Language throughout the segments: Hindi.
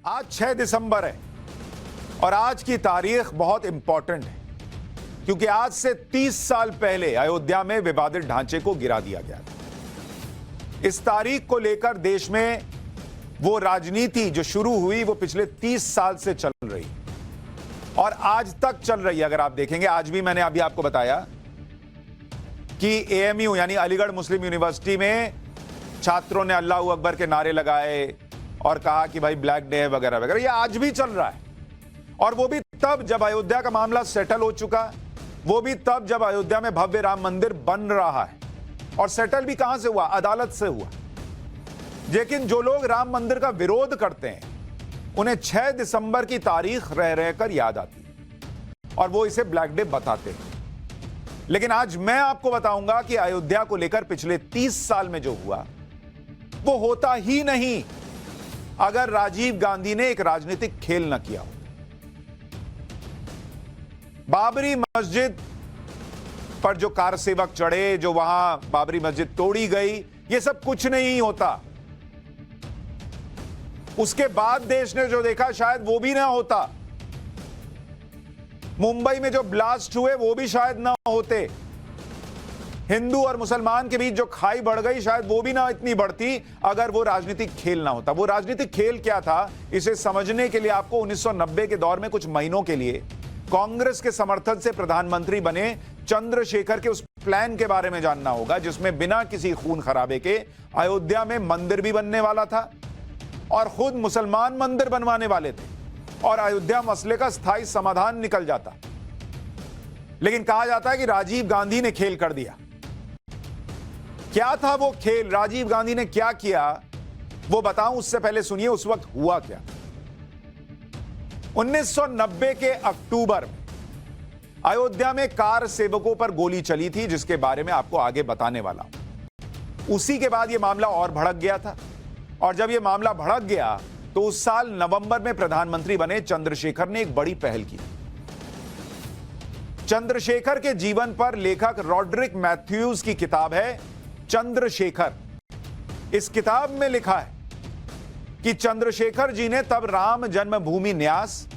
आज 6 दिसंबर है और आज की तारीख बहुत इंपॉर्टेंट है क्योंकि आज से 30 साल पहले अयोध्या में विवादित ढांचे को गिरा दिया गया था। इस तारीख को लेकर देश में वो राजनीति जो शुरू हुई वो पिछले 30 साल से चल रही और आज तक चल रही है। अगर आप देखेंगे, आज भी मैंने अभी आपको बताया कि एएमयू यानी अलीगढ़ मुस्लिम यूनिवर्सिटी में छात्रों ने अल्लाह अकबर के नारे लगाए और कहा कि भाई ब्लैक डे है वगैरह वगैरह। ये आज भी चल रहा है और वो भी तब जब अयोध्या का मामला सेटल हो चुका, वो भी तब जब अयोध्या में भव्य राम मंदिर बन रहा है। और सेटल भी कहां से हुआ? अदालत से हुआ। लेकिन जो लोग राम मंदिर का विरोध करते हैं उन्हें 6 दिसंबर की तारीख रह रहकर याद आती है और वो इसे ब्लैक डे बताते हैं। लेकिन आज मैं आपको बताऊंगा कि अयोध्या को लेकर पिछले 30 साल में जो हुआ वो होता ही नहीं अगर राजीव गांधी ने एक राजनीतिक खेल न किया हो। बाबरी मस्जिद पर जो कार सेवक चढ़े, जो वहां बाबरी मस्जिद तोड़ी गई, ये सब कुछ नहीं होता। उसके बाद देश ने जो देखा शायद वो भी ना होता। मुंबई में जो ब्लास्ट हुए वो भी शायद ना होते। हिंदू और मुसलमान के बीच जो खाई बढ़ गई शायद वो भी ना इतनी बढ़ती अगर वो राजनीतिक खेल ना होता। वो राजनीतिक खेल क्या था, इसे समझने के लिए आपको 1990 के दौर में कुछ महीनों के लिए कांग्रेस के समर्थन से प्रधानमंत्री बने चंद्रशेखर के उस प्लान के बारे में जानना होगा जिसमें बिना किसी खून खराबे के अयोध्या में मंदिर भी बनने वाला था और खुद मुसलमान मंदिर बनवाने वाले थे और अयोध्या मसले का स्थायी समाधान निकल जाता। लेकिन कहा जाता है कि राजीव गांधी ने खेल कर दिया। क्या था वो खेल? राजीव गांधी ने क्या किया वो बताऊं, उससे पहले सुनिए उस वक्त हुआ क्या। 1990 के अक्टूबर में अयोध्या में कार सेवकों पर गोली चली थी जिसके बारे में आपको आगे बताने वाला हूं। उसी के बाद यह मामला और भड़क गया था और जब यह मामला भड़क गया तो उस साल नवंबर में प्रधानमंत्री बने चंद्रशेखर ने एक बड़ी पहल की। चंद्रशेखर के जीवन पर लेखक रॉड्रिक मैथ्यूज की किताब है चंद्रशेखर। इस किताब में लिखा है कि चंद्रशेखर जी ने तब राम जन्मभूमि न्यास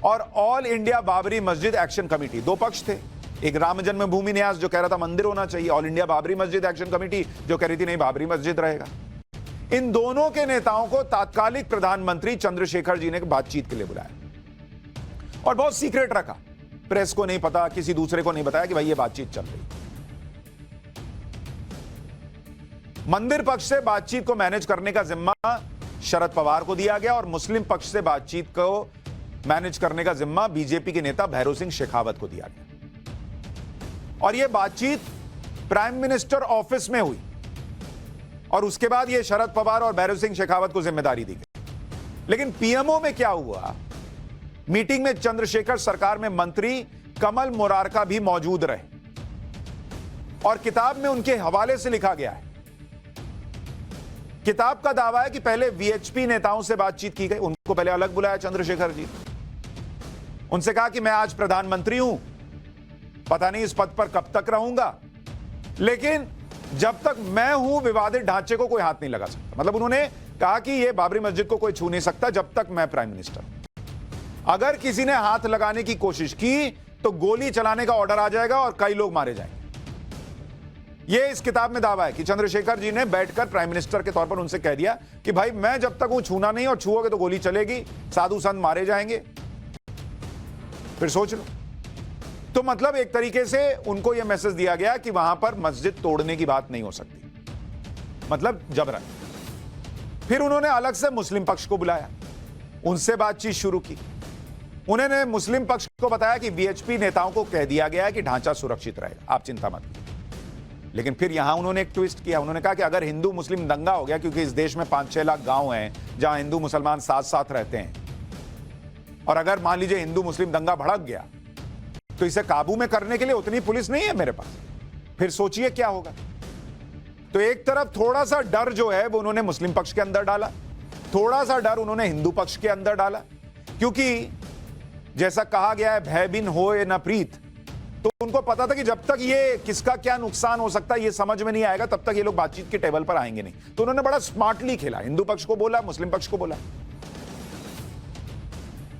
और ऑल इंडिया बाबरी मस्जिद एक्शन कमेटी, दो पक्ष थे। एक राम जन्मभूमि न्यास जो कह रहा था मंदिर होना चाहिए, ऑल इंडिया बाबरी मस्जिद एक्शन कमेटी जो कह रही थी नहीं बाबरी मस्जिद रहेगा। इन दोनों के नेताओं को तात्कालिक प्रधानमंत्री चंद्रशेखर जी ने बातचीत के लिए बुलाया और बहुत सीक्रेट रखा। प्रेस को नहीं पता, किसी दूसरे को नहीं बताया कि भाई ये बातचीत चल रही। मंदिर पक्ष से बातचीत को मैनेज करने का जिम्मा शरद पवार को दिया गया और मुस्लिम पक्ष से बातचीत को मैनेज करने का जिम्मा बीजेपी के नेता भैरों सिंह शेखावत को दिया गया। और यह बातचीत प्राइम मिनिस्टर ऑफिस में हुई और उसके बाद यह शरद पवार और भैरों सिंह शेखावत को जिम्मेदारी दी गई। लेकिन पीएमओ में क्या हुआ? मीटिंग में चंद्रशेखर सरकार में मंत्री कमल मुरारका भी मौजूद रहे और किताब में उनके हवाले से लिखा गया है। किताब का दावा है कि पहले वीएचपी नेताओं से बातचीत की गई, उनको पहले अलग बुलाया चंद्रशेखर जी, उनसे कहा कि मैं आज प्रधानमंत्री हूं, पता नहीं इस पद पर कब तक रहूंगा, लेकिन जब तक मैं हूं विवादित ढांचे को कोई हाथ नहीं लगा सकता। मतलब उन्होंने कहा कि यह बाबरी मस्जिद को कोई छू नहीं सकता जब तक मैं प्राइम मिनिस्टर। अगर किसी ने हाथ लगाने की कोशिश की तो गोली चलाने का ऑर्डर आ जाएगा और कई लोग मारे जाएंगे। यह इस किताब में दावा है कि चंद्रशेखर जी ने बैठकर प्राइम मिनिस्टर के तौर पर उनसे कह दिया कि भाई मैं जब तक हूं छूना नहीं, और छुओगे तो गोली चलेगी, साधु संत मारे जाएंगे। फिर सोच लो। तो मतलब एक तरीके से उनको यह मैसेज दिया गया कि वहां पर मस्जिद तोड़ने की बात नहीं हो सकती, मतलब जबरन। फिर उन्होंने अलग से मुस्लिम पक्ष को बुलाया, उनसे बातचीत शुरू की। उन्होंने मुस्लिम पक्ष को बताया कि वीएचपी नेताओं को कह दिया गया है कि ढांचा सुरक्षित रहेगा, आप चिंता मत कीजिए। लेकिन फिर यहां उन्होंने एक ट्विस्ट किया। उन्होंने कहा कि अगर हिंदू मुस्लिम दंगा हो गया, क्योंकि इस देश में 5-6 लाख गांव हैं जहां हिंदू मुसलमान साथ साथ रहते हैं, और अगर मान लीजिए हिंदू मुस्लिम दंगा भड़क गया तो इसे काबू में करने के लिए उतनी पुलिस नहीं है मेरे पास। फिर सोचिए क्या होगा। तो एक तरफ थोड़ा सा डर जो है वो उन्होंने मुस्लिम पक्ष के अंदर डाला, थोड़ा सा डर उन्होंने हिंदू पक्ष के अंदर डाला, क्योंकि जैसा कहा गया है भय बिन होए न प्रीत। तो उनको पता था कि जब तक ये किसका क्या नुकसान हो सकता है ये समझ में नहीं आएगा तब तक ये लोग बातचीत के टेबल पर आएंगे नहीं। तो उन्होंने बड़ा स्मार्टली खेला, हिंदू पक्ष को बोला, मुस्लिम पक्ष को बोला।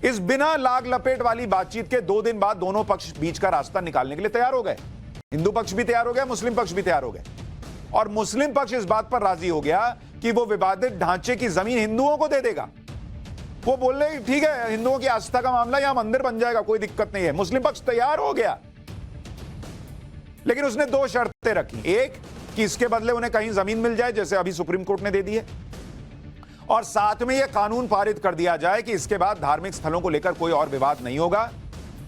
इस बिना लाग लपेट वाली बातचीत के 2 दिन बाद दोनों पक्ष बीच का रास्ता निकालने के लिए तैयार हो गए। हिंदू पक्ष भी तैयार हो गया, मुस्लिम पक्ष भी तैयार हो गए, और मुस्लिम पक्ष इस बात पर राजी हो गया कि वो विवादित ढांचे की जमीन हिंदुओं को दे देगा। वो बोल रहे ठीक है, हिंदुओं की आस्था का मामला, यहां मंदिर बन जाएगा, कोई दिक्कत नहीं है। मुस्लिम पक्ष तैयार हो गया, लेकिन उसने 2 शर्तें रखी। एक कि इसके बदले उन्हें कहीं जमीन मिल जाए, जैसे अभी सुप्रीम कोर्ट ने दे दी है, और साथ में यह कानून पारित कर दिया जाए कि इसके बाद धार्मिक स्थलों को लेकर कोई और विवाद नहीं होगा।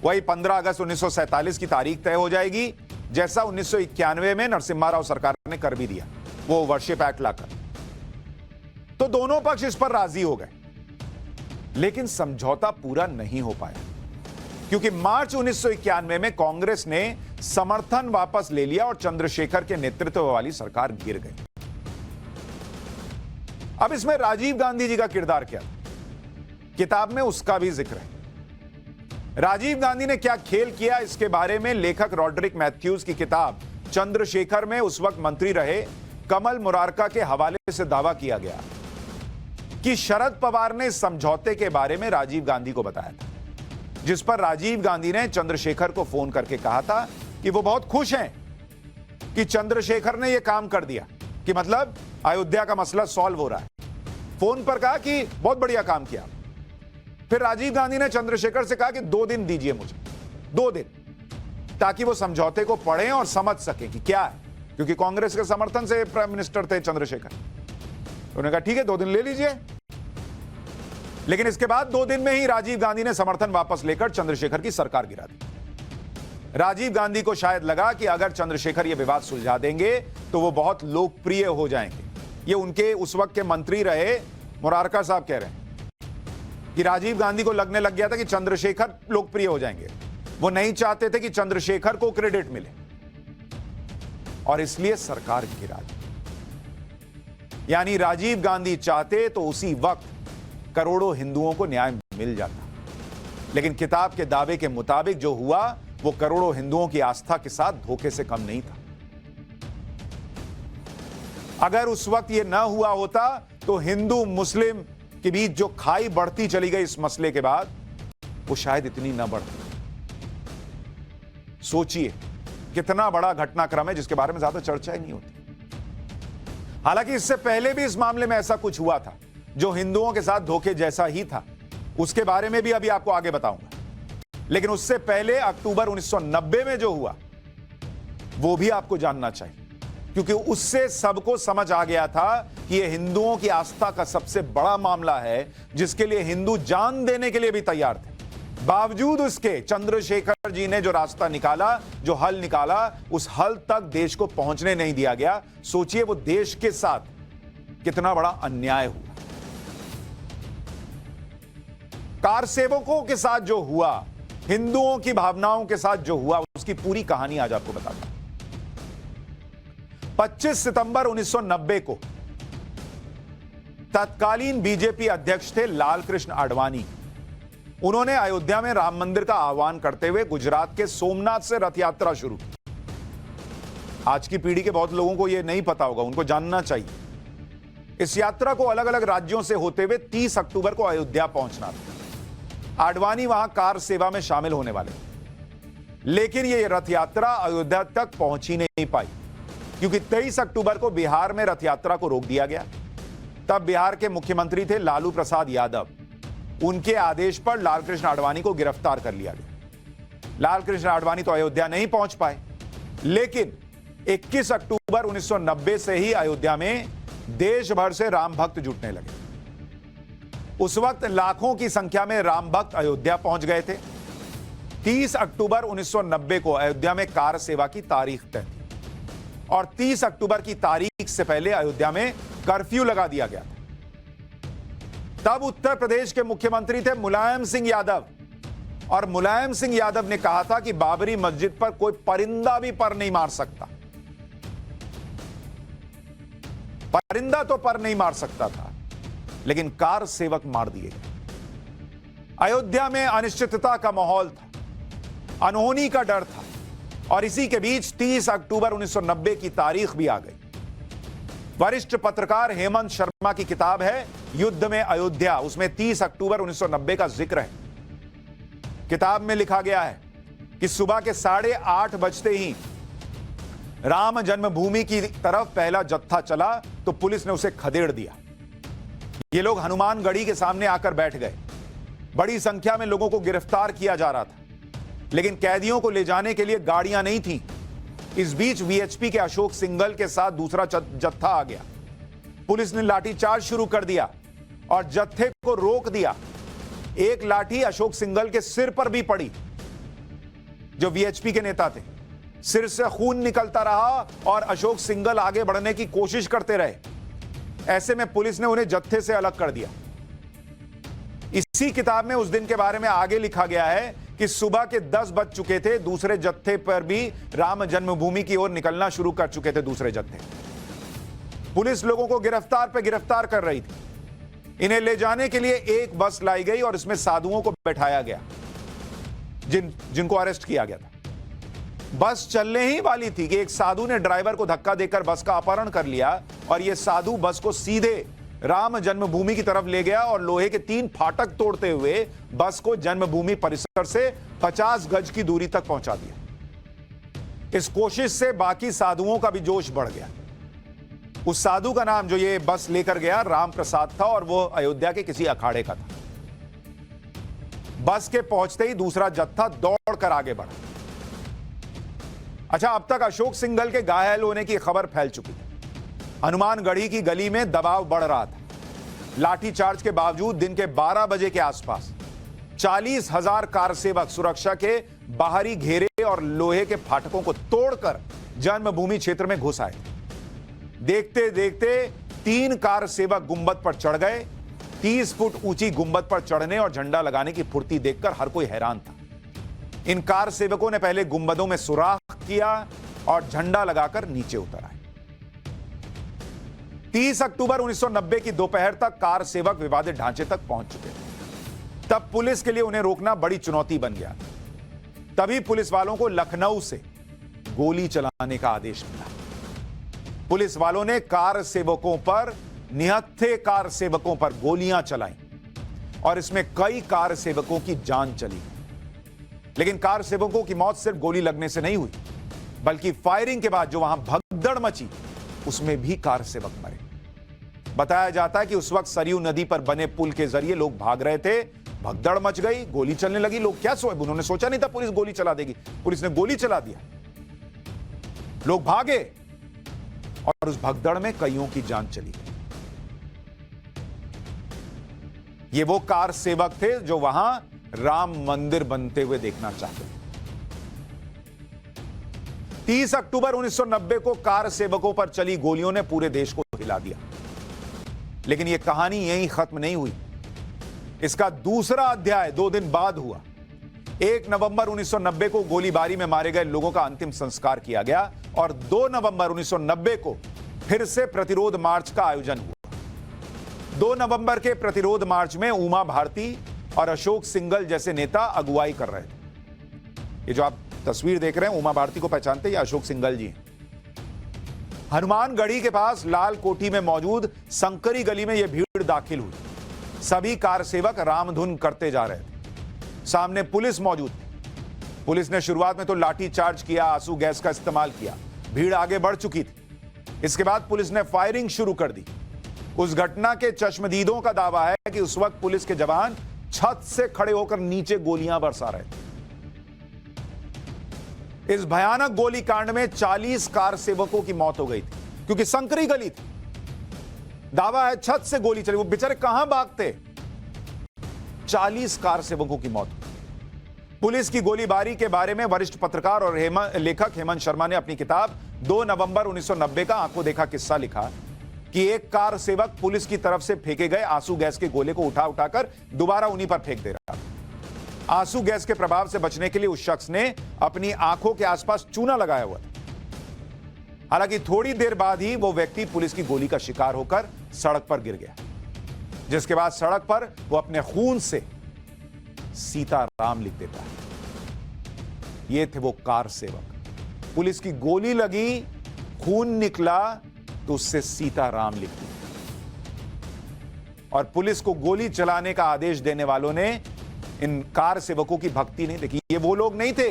वही 15 अगस्त 1947 की तारीख तय हो जाएगी, जैसा 1991 में नरसिम्हा राव सरकार ने कर भी दिया, वो वर्शिप एक्ट लाकर। तो दोनों पक्ष इस पर राजी हो गए, लेकिन समझौता पूरा नहीं हो पाया, क्योंकि मार्च 1991 में कांग्रेस ने समर्थन वापस ले लिया और चंद्रशेखर के नेतृत्व वाली सरकार गिर गई। अब इसमें राजीव गांधी जी का किरदार क्या था? किताब में उसका भी जिक्र है। राजीव गांधी ने क्या खेल किया, इसके बारे में लेखक रॉड्रिक मैथ्यूज की किताब चंद्रशेखर में उस वक्त मंत्री रहे कमल मुरारका के हवाले से दावा किया गया कि शरद पवार ने इस समझौते के बारे में राजीव गांधी को बताया था, जिस पर राजीव गांधी ने चंद्रशेखर को फोन करके कहा था कि वो बहुत खुश हैं कि चंद्रशेखर ने यह काम कर दिया, कि मतलब अयोध्या का मसला सॉल्व हो रहा है। फोन पर कहा कि बहुत बढ़िया काम किया। फिर राजीव गांधी ने चंद्रशेखर से कहा कि 2 दिन दीजिए मुझे, 2 दिन, ताकि वो समझौते को पढ़ें और समझ सकें कि क्या है, क्योंकि कांग्रेस के समर्थन से प्राइम मिनिस्टर थे चंद्रशेखर। उन्होंने कहा ठीक है, 2 दिन ले लीजिए। लेकिन इसके बाद 2 दिन में ही राजीव गांधी ने समर्थन वापस लेकर चंद्रशेखर की सरकार गिरा दी। राजीव गांधी को शायद लगा कि अगर चंद्रशेखर यह विवाद सुलझा देंगे तो वो बहुत लोकप्रिय हो जाएंगे। ये उनके उस वक्त के मंत्री रहे मुरारका साहब कह रहे हैं कि राजीव गांधी को लगने लग गया था कि चंद्रशेखर लोकप्रिय हो जाएंगे। वो नहीं चाहते थे कि चंद्रशेखर को क्रेडिट मिले, और इसलिए सरकार गिरा दी। यानी राजीव गांधी चाहते तो उसी वक्त करोड़ों हिंदुओं को न्याय मिल जाता, लेकिन किताब के दावे के मुताबिक जो हुआ वो करोड़ों हिंदुओं की आस्था के साथ धोखे से कम नहीं था। अगर उस वक्त ये ना हुआ होता तो हिंदू मुस्लिम के बीच जो खाई बढ़ती चली गई इस मसले के बाद, वो शायद इतनी ना बढ़ती। सोचिए कितना बड़ा घटनाक्रम है जिसके बारे में ज्यादा चर्चा ही नहीं होती। हालांकि इससे पहले भी इस मामले में ऐसा कुछ हुआ था जो हिंदुओं के साथ धोखे जैसा ही था, उसके बारे में भी अभी आपको आगे बताऊंगा। लेकिन उससे पहले अक्टूबर 1990 में जो हुआ वो भी आपको जानना चाहिए, क्योंकि उससे सबको समझ आ गया था कि यह हिंदुओं की आस्था का सबसे बड़ा मामला है, जिसके लिए हिंदू जान देने के लिए भी तैयार थे। बावजूद उसके चंद्रशेखर जी ने जो रास्ता निकाला, जो हल निकाला, उस हल तक देश को पहुंचने नहीं दिया गया। सोचिए वो देश के साथ कितना बड़ा अन्याय हुआ। कार सेवकों के साथ जो हुआ, हिंदुओं की भावनाओं के साथ जो हुआ, उसकी पूरी कहानी आज आपको बताता हूं। 25 सितंबर 1990 को तत्कालीन बीजेपी अध्यक्ष थे लाल कृष्ण आडवाणी। उन्होंने अयोध्या में राम मंदिर का आह्वान करते हुए गुजरात के सोमनाथ से रथ यात्रा शुरू की। आज की पीढ़ी के बहुत लोगों को यह नहीं पता होगा, उनको जानना चाहिए। इस यात्रा को अलग अलग राज्यों से होते हुए 30 अक्टूबर को अयोध्या पहुंचना था। आडवाणी वहां कार सेवा में शामिल होने वाले, लेकिन यह रथ यात्रा अयोध्या तक पहुंच ही नहीं पाई, क्योंकि 23 अक्टूबर को बिहार में रथ यात्रा को रोक दिया गया। तब बिहार के मुख्यमंत्री थे लालू प्रसाद यादव। उनके आदेश पर लाल कृष्ण आडवाणी को गिरफ्तार कर लिया गया। लाल कृष्ण आडवाणी तो अयोध्या नहीं पहुंच पाए, लेकिन 21 अक्टूबर 1990 से ही अयोध्या में देश भर से राम भक्त जुटने लगे। उस वक्त लाखों की संख्या में राम भक्त अयोध्या पहुंच गए थे। 30 अक्टूबर 1990 को अयोध्या में कार सेवा की तारीख तय थी और 30 अक्टूबर की तारीख से पहले अयोध्या में कर्फ्यू लगा दिया गया था। तब उत्तर प्रदेश के मुख्यमंत्री थे मुलायम सिंह यादव, और मुलायम सिंह यादव ने कहा था कि बाबरी मस्जिद पर कोई परिंदा भी पर नहीं मार सकता। परिंदा तो पर नहीं मार सकता था, लेकिन कार सेवक मार दिए गए। अयोध्या में अनिश्चितता का माहौल था, अनहोनी का डर था, और इसी के बीच 30 अक्टूबर 1990 की तारीख भी आ गई। वरिष्ठ पत्रकार हेमंत शर्मा की किताब है युद्ध में अयोध्या, उसमें 30 अक्टूबर 1990 का जिक्र है। किताब में लिखा गया है कि सुबह के 8:30 बजते ही राम जन्मभूमि की तरफ पहला जत्था चला तो पुलिस ने उसे खदेड़ दिया। ये लोग हनुमानगढ़ी के सामने आकर बैठ गए। बड़ी संख्या में लोगों को गिरफ्तार किया जा रहा था, लेकिन कैदियों को ले जाने के लिए गाड़ियां नहीं थी। इस बीच वीएचपी के अशोक सिंघल के साथ दूसरा जत्था आ गया। पुलिस ने लाठीचार्ज शुरू कर दिया और जत्थे को रोक दिया। एक लाठी अशोक सिंघल के सिर पर भी पड़ी, जो वीएचपी के नेता थे। सिर से खून निकलता रहा और अशोक सिंघल आगे बढ़ने की कोशिश करते रहे। ऐसे में पुलिस ने उन्हें जत्थे से अलग कर दिया। इसी किताब में उस दिन के बारे में आगे लिखा गया है कि सुबह के 10 बज चुके थे। दूसरे जत्थे पर भी राम जन्मभूमि की ओर निकलना शुरू कर चुके थे दूसरे जत्थे। पुलिस लोगों को गिरफ्तार पे गिरफ्तार कर रही थी। इन्हें ले जाने के लिए एक बस लाई गई और इसमें साधुओं को बैठाया गया, जिनको अरेस्ट किया गया था। बस चलने ही वाली थी कि एक साधु ने ड्राइवर को धक्का देकर बस का अपहरण कर लिया और यह साधु बस को सीधे राम जन्मभूमि की तरफ ले गया और लोहे के 3 फाटक तोड़ते हुए बस को जन्मभूमि परिसर से 50 गज की दूरी तक पहुंचा दिया। इस कोशिश से बाकी साधुओं का भी जोश बढ़ गया। उस साधु का नाम जो ये बस लेकर गया राम प्रसाद था और वो अयोध्या के किसी अखाड़े का था। बस के पहुंचते ही दूसरा जत्था दौड़कर आगे बढ़ा। अच्छा, अब तक अशोक सिंघल के घायल होने की खबर फैल चुकी थी। हनुमानगढ़ी की गली में दबाव बढ़ रहा था। लाठीचार्ज के बावजूद दिन के 12 बजे के आसपास 40,000 कार सेवक सुरक्षा के बाहरी घेरे और लोहे के फाटकों को तोड़कर जन्मभूमि क्षेत्र में घुस आए। देखते देखते 3 कार सेवक गुंबद पर चढ़ गए। 30 फुट ऊंची गुंबद पर चढ़ने और झंडा लगाने की फुर्ती देखकर हर कोई हैरान था। इन कार सेवकों ने पहले गुंबदों में सुराख किया और झंडा लगाकर नीचे उतर आए। 30 अक्टूबर 1990 की दोपहर तक कार सेवक विवादित ढांचे तक पहुंच चुके थे। तब पुलिस के लिए उन्हें रोकना बड़ी चुनौती बन गया। तभी पुलिस वालों को लखनऊ से गोली चलाने का आदेश मिला। पुलिस वालों ने कार सेवकों पर, निहत्थे कार सेवकों पर गोलियां चलाई और इसमें कई कार सेवकों की जान चली। लेकिन कार सेवकों की मौत सिर्फ गोली लगने से नहीं हुई, बल्कि फायरिंग के बाद जो वहां भगदड़ मची उसमें भी कार सेवक मरे। बताया जाता है कि उस वक्त सरयू नदी पर बने पुल के जरिए लोग भाग रहे थे। भगदड़ मच गई, गोली चलने लगी। लोग क्या उन्होंने सोचा नहीं था पुलिस गोली चला देगी। पुलिस ने गोली चला दिया, लोग भागे और उस भगदड़ में कईयों की जान चली गई। ये वो कार सेवक थे जो वहां राम मंदिर बनते हुए देखना चाहते थे। 30 अक्टूबर 1990 को कार सेवकों पर चली गोलियों ने पूरे देश को हिला दिया। लेकिन यह कहानी यहीं खत्म नहीं हुई। इसका दूसरा अध्याय 2 दिन बाद हुआ। 1 नवंबर 1990 को गोलीबारी में मारे गए लोगों का अंतिम संस्कार किया गया और 2 नवंबर 1990 को फिर से प्रतिरोध मार्च का आयोजन हुआ। 2 नवंबर के प्रतिरोध मार्च में उमा भारती और अशोक सिंघल जैसे नेता अगुवाई कर रहे थे। ये जो आप तस्वीर देख रहे हैं, उमा भारती को पहचानते हैं, या अशोक सिंघल जी हैं। हनुमानगढ़ी के पास लाल कोठी में मौजूद संकरी गली में यह भीड़ दाखिल हुई। सभी कार सेवक रामधुन करते जा रहे थे। सामने पुलिस मौजूद थी। पुलिस ने शुरुआत में तो लाठी चार्ज किया, आंसू गैस का इस्तेमाल किया। भीड़ आगे बढ़ चुकी थी। इसके बाद पुलिस ने फायरिंग शुरू कर दी। उस घटना के चश्मदीदों का दावा है कि उस वक्त पुलिस के जवान छत से खड़े होकर नीचे गोलियां बरसा रहे थे। इस भयानक गोलीकांड में 40 कार सेवकों की मौत हो गई थी, क्योंकि संकरी गली थी। दावा है छत से गोली चली। वो बेचारे कहां भागते। 40 कार सेवकों की मौत। पुलिस की गोलीबारी के बारे में वरिष्ठ पत्रकार और लेखक हेमंत शर्मा ने अपनी किताब 2 नवंबर 1990 का आंखों देखा किस्सा लिखा कि एक कार सेवक पुलिस की तरफ से फेंके गए आंसू गैस के गोले को उठाकर दोबारा उन्हीं पर फेंक दे रहा था। आंसू गैस के प्रभाव से बचने के लिए उस शख्स ने अपनी आंखों के आसपास चूना लगाया हुआ था। हालांकि थोड़ी देर बाद ही वो व्यक्ति पुलिस की गोली का शिकार होकर सड़क पर गिर गया, जिसके बाद सड़क पर वो अपने खून से सीताराम लिख देता है। ये थे वो कार सेवक। पुलिस की गोली लगी, खून निकला तो उससे सीताराम लिख दिया। और पुलिस को गोली चलाने का आदेश देने वालों ने इन कार सेवकों की भक्ति नहीं देखी। ये वो लोग नहीं थे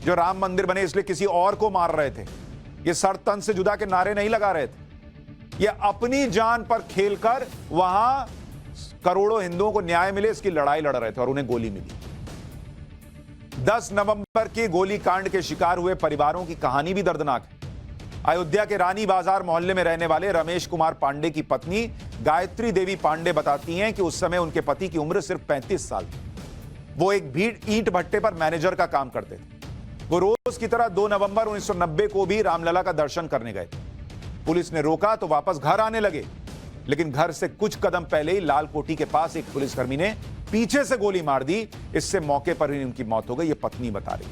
जो राम मंदिर बने इसलिए किसी और को मार रहे थे, ये सर तन से जुदा के नारे नहीं लगा रहे थे, ये अपनी जान पर खेलकर वहां करोड़ों हिंदुओं को न्याय मिले इसकी लड़ाई लड़ रहे थे और उन्हें गोली मिली। 10 नवंबर के गोली कांड के शिकार हुए परिवारों की कहानी भी दर्दनाक है। अयोध्या के रानी बाजार मोहल्ले में रहने वाले रमेश कुमार पांडे की पत्नी गायत्री देवी पांडे बताती हैं कि उस समय उनके पति की उम्र सिर्फ 35 साल थी। वो एक ईंट भट्टे पर मैनेजर का काम करते थे। वो रोज की तरह 2 नवंबर 1990 को भी रामलला का दर्शन करने गए थे। पुलिस ने रोका तो वापस घर आने लगे, लेकिन घर से कुछ कदम पहले ही लाल कोठी के पास एक पुलिसकर्मी ने पीछे से गोली मार दी। इससे मौके पर ही उनकी मौत हो गई, ये पत्नी बता रही।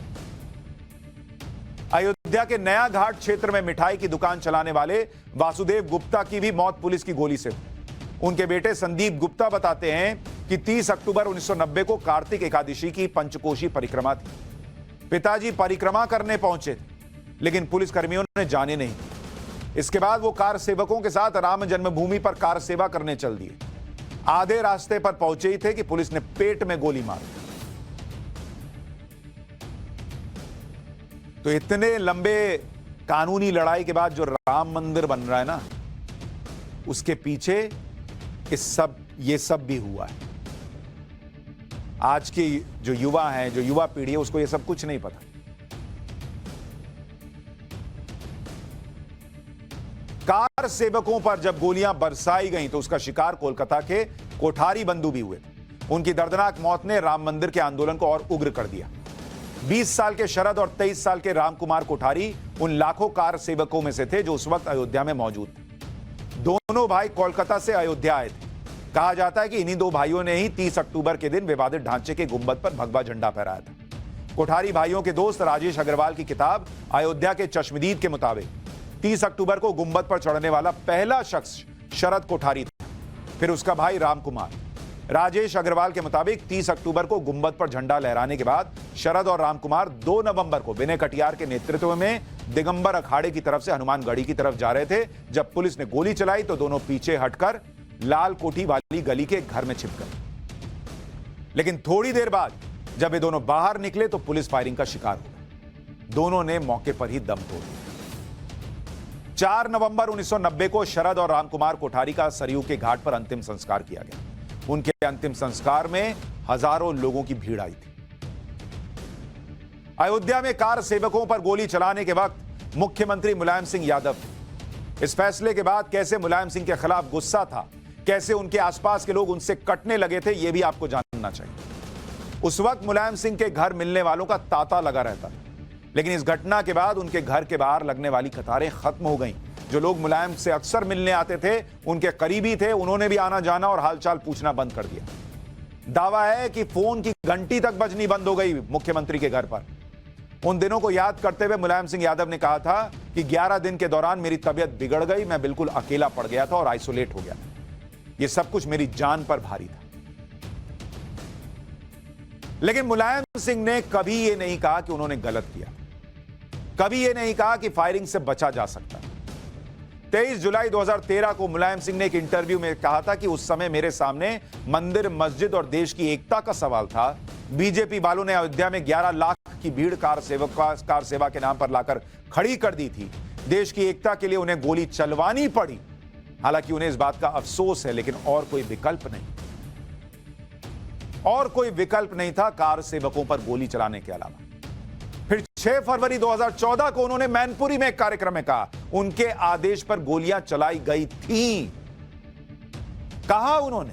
अयोध्या के नया घाट क्षेत्र में मिठाई की दुकान चलाने वाले वासुदेव गुप्ता की भी मौत पुलिस की गोली से। उनके बेटे संदीप गुप्ता बताते हैं कि 30 अक्टूबर 1990 को कार्तिक एकादशी की पंचकोशी परिक्रमा थी। पिताजी परिक्रमा करने पहुंचे थे, लेकिन पुलिस कर्मियों ने जाने नहीं दी। इसके बाद वो कार सेवकों के साथ राम जन्मभूमि पर कार सेवा करने चल दिए। आधे रास्ते पर पहुंचे ही थे कि पुलिस ने पेट में गोली मार दी। तो इतने लंबे कानूनी लड़ाई के बाद जो राम मंदिर बन रहा है ना, उसके पीछे ये सब भी हुआ है। आज की जो युवा हैं, जो युवा पीढ़ी है, उसको ये सब कुछ नहीं पता। कार सेवकों पर जब गोलियां बरसाई गईं तो उसका शिकार कोलकाता के कोठारी बंधु भी हुए थे। उनकी दर्दनाक मौत ने राम मंदिर के आंदोलन को और उग्र कर दिया। 20 साल के शरद और 23 साल के राम कुमार कोठारी उन लाखों कार सेवकों में से थे जो उस वक्त अयोध्या में मौजूद थे। दोनों भाई कोलकाता से अयोध्या आए थे। कहा जाता है कि इन्हीं दो भाइयों ने ही 30 अक्टूबर के दिन विवादित ढांचे के गुंबद पर भगवा झंडा फहराया था। कोठारी भाइयों के दोस्त राजेश अग्रवाल की किताब अयोध्या के चश्मदीद के मुताबिक 30 अक्टूबर को गुंबद पर चढ़ने वाला पहला शख्स शरद कोठारी था, फिर उसका भाई राम कुमार। राजेश अग्रवाल के मुताबिक 30 अक्टूबर को गुंबद पर झंडा लहराने के बाद शरद और राम कुमार 2 नवंबर को विनय कटियार के नेतृत्व में दिगंबर अखाड़े की तरफ से हनुमानगढ़ी की तरफ जा रहे थे। जब पुलिस ने गोली चलाई तो दोनों पीछे हटकर लाल कोठी वाली गली के घर में छिप गए। लेकिन थोड़ी देर बाद जब ये दोनों बाहर निकले तो पुलिस फायरिंग का शिकार हो गए। दोनों ने मौके पर ही दम तोड़ दिया। 4 नवंबर 1990 को शरद और रामकुमार कोठारी का सरयू के घाट पर अंतिम संस्कार किया गया। उनके अंतिम संस्कार में हजारों लोगों की भीड़ आई थी। अयोध्या में कार सेवकों पर गोली चलाने के वक्त मुख्यमंत्री मुलायम सिंह यादव थे। इस फैसले के बाद कैसे मुलायम सिंह के खिलाफ गुस्सा था, कैसे उनके आसपास के लोग उनसे कटने लगे थे, यह भी आपको जानना चाहिए। उस वक्त मुलायम सिंह के घर मिलने वालों का तांता लगा रहता था, लेकिन इस घटना के बाद उनके घर के बाहर लगने वाली कतारें खत्म हो गईं। जो लोग मुलायम से अक्सर मिलने आते थे, उनके करीबी थे, उन्होंने भी आना जाना और हालचाल पूछना बंद कर दिया। दावा है कि फोन की घंटी तक बजनी बंद हो गई मुख्यमंत्री के घर पर। उन दिनों को याद करते हुए मुलायम सिंह यादव ने कहा था कि 11 दिन के दौरान मेरी तबीयत बिगड़ गई, मैं बिल्कुल अकेला पड़ गया था और आइसोलेट हो गया था। यह सब कुछ मेरी जान पर भारी था। लेकिन मुलायम सिंह ने कभी यह नहीं कहा कि उन्होंने गलत किया, कभी यह नहीं कहा कि फायरिंग से बचा जा सकता। 23 जुलाई 2013 को मुलायम सिंह ने एक इंटरव्यू में कहा था कि उस समय मेरे सामने मंदिर, मस्जिद और देश की एकता का सवाल था। बीजेपी वालों ने अयोध्या में 11 लाख की भीड़ कार सेवा के नाम पर लाकर खड़ी कर दी थी। देश की एकता के लिए उन्हें गोली चलवानी पड़ी। हालांकि उन्हें इस बात का अफसोस है, लेकिन और कोई विकल्प नहीं, और कोई विकल्प नहीं था कार सेवकों पर गोली चलाने के अलावा। फिर 6 फरवरी 2014 को उन्होंने मैनपुरी में एक कार्यक्रम में कहा उनके आदेश पर गोलियां चलाई गई थी। कहा उन्होंने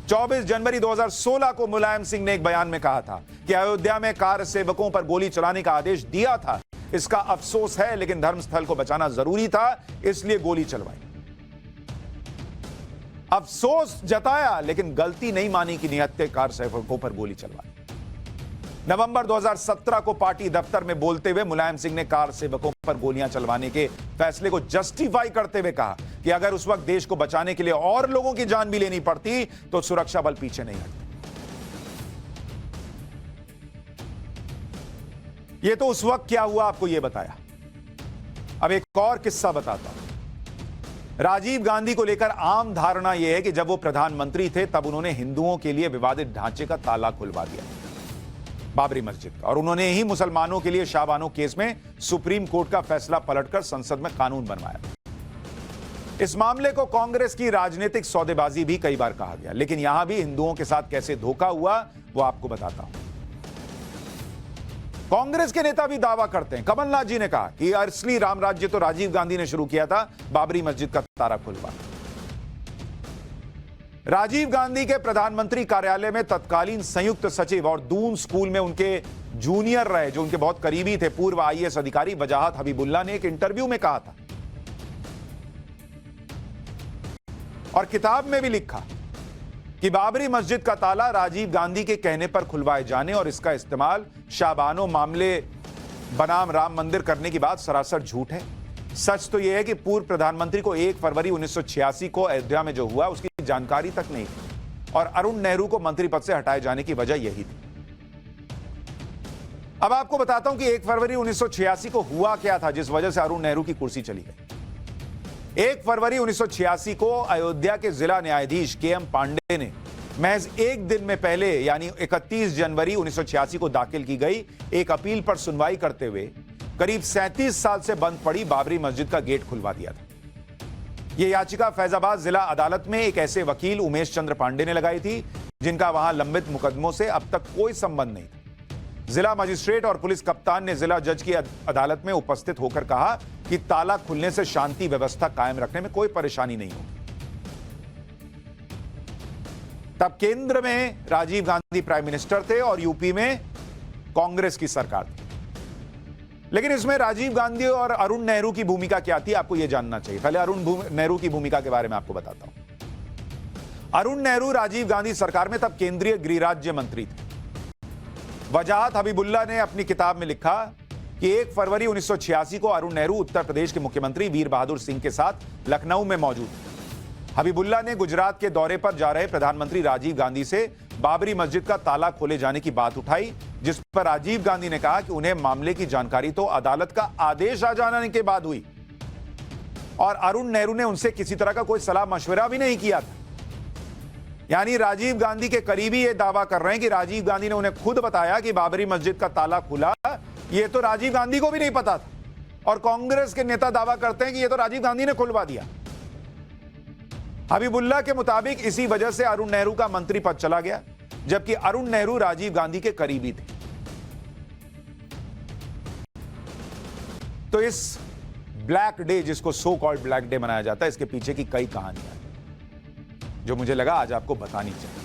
24 जनवरी 2016 को मुलायम सिंह ने एक बयान में कहा था कि अयोध्या में कार सेवकों पर गोली चलाने का आदेश दिया था। इसका अफसोस है, लेकिन धर्मस्थल को बचाना जरूरी था, इसलिए गोली चलवाई। अफसोस जताया, लेकिन गलती नहीं मानी कि निहत्थे कार सेवकों पर गोली चलवाई। नवंबर 2017 को पार्टी दफ्तर में बोलते हुए मुलायम सिंह ने कार सेवकों पर गोलियां चलवाने के फैसले को जस्टिफाई करते हुए कहा कि अगर उस वक्त देश को बचाने के लिए और लोगों की जान भी लेनी पड़ती तो सुरक्षा बल पीछे नहीं हटते। यह तो उस वक्त क्या हुआ आपको यह बताया। अब एक और किस्सा बताता हूं। राजीव गांधी को लेकर आम धारणा यह है कि जब वो प्रधानमंत्री थे तब उन्होंने हिंदुओं के लिए विवादित ढांचे का ताला खुलवा दिया, बाबरी मस्जिद का, और उन्होंने ही मुसलमानों के लिए शाहबानो केस में सुप्रीम कोर्ट का फैसला पलटकर संसद में कानून बनवाया। इस मामले को कांग्रेस की राजनीतिक सौदेबाजी भी कई बार कहा गया, लेकिन यहां भी हिंदुओं के साथ कैसे धोखा हुआ वो आपको बताता हूं। कांग्रेस के नेता भी दावा करते हैं, कमलनाथ जी ने कहा कि असली राम राज्य तो राजीव गांधी ने शुरू किया था, बाबरी मस्जिद का ताला खुलवा। राजीव गांधी के प्रधानमंत्री कार्यालय में तत्कालीन संयुक्त सचिव और दून स्कूल में उनके जूनियर रहे, जो उनके बहुत करीबी थे, पूर्व आईएएस अधिकारी वजाहत हबीबुल्लाह ने एक इंटरव्यू में कहा था और किताब में भी लिखा कि बाबरी मस्जिद का ताला राजीव गांधी के कहने पर खुलवाए जाने और इसका इस्तेमाल शाहबानो मामले बनाम राम मंदिर करने की बात सरासर झूठ है। सच तो यह है कि पूर्व प्रधानमंत्री को 1 फरवरी 1986 को अयोध्या में जो हुआ उसकी जानकारी तक नहीं थी और अरुण नेहरू को मंत्री पद से हटाए जाने की वजह यही थी। अब आपको बताता हूं कि 1 फरवरी 1986 को हुआ क्या था जिस वजह से अरुण नेहरू की कुर्सी चली गई। 1 फरवरी 1986 को अयोध्या के जिला न्यायाधीश केएम पांडे ने महज एक दिन में पहले यानी 31 जनवरी 1986 को दाखिल की गई एक अपील पर सुनवाई करते हुए करीब 37 साल से बंद पड़ी बाबरी मस्जिद का गेट खुलवा दिया था। यह याचिका फैजाबाद जिला अदालत में एक ऐसे वकील उमेश चंद्र पांडे ने लगाई थी जिनका वहां लंबित मुकदमों से अब तक कोई संबंध नहीं था। जिला मजिस्ट्रेट और पुलिस कप्तान ने जिला जज की अदालत में उपस्थित होकर कहा कि ताला खुलने से शांति व्यवस्था कायम रखने में कोई परेशानी नहीं होगी। तब केंद्र में राजीव गांधी प्राइम मिनिस्टर थे और यूपी में कांग्रेस की सरकार थी। लेकिन इसमें राजीव गांधी और अरुण नेहरू की भूमिका क्या थी आपको यह जानना चाहिए। पहले अरुण नेहरू की भूमिका के बारे में आपको बताता हूं। अरुण नेहरू राजीव गांधी सरकार में तब केंद्रीय गृह राज्य मंत्री थे। वजाहत हबीबुल्लाह ने अपनी किताब में लिखा कि 1 फरवरी 1986 को अरुण नेहरू उत्तर प्रदेश के मुख्यमंत्री वीर बहादुर सिंह के साथ लखनऊ में मौजूद थे। हबीबुल्लाह ने गुजरात के दौरे पर जा रहे प्रधानमंत्री राजीव गांधी से बाबरी मस्जिद का ताला खोले जाने की बात उठाई, जिस पर राजीव गांधी ने कहा कि उन्हें मामले की जानकारी तो अदालत का आदेश आ जाने के बाद हुई और अरुण नेहरू ने उनसे किसी तरह का कोई सलाह मशवरा भी नहीं किया था। यानी राजीव गांधी के करीबी यह दावा कर रहे हैं कि राजीव गांधी ने उन्हें खुद बताया कि बाबरी मस्जिद का ताला खुला, यह तो राजीव गांधी को भी नहीं पता था और कांग्रेस के नेता दावा करते हैं कि यह तो राजीव गांधी ने खुलवा दिया। हबीबुल्लाह के मुताबिक इसी वजह से अरुण नेहरू का मंत्री पद चला गया, जबकि अरुण नेहरू राजीव गांधी के करीबी थे। तो इस ब्लैक डे, जिसको सो कॉल्ड ब्लैक डे मनाया जाता है, इसके पीछे की कई कहानियां हैं जो मुझे लगा आज आपको बतानी चाहिए।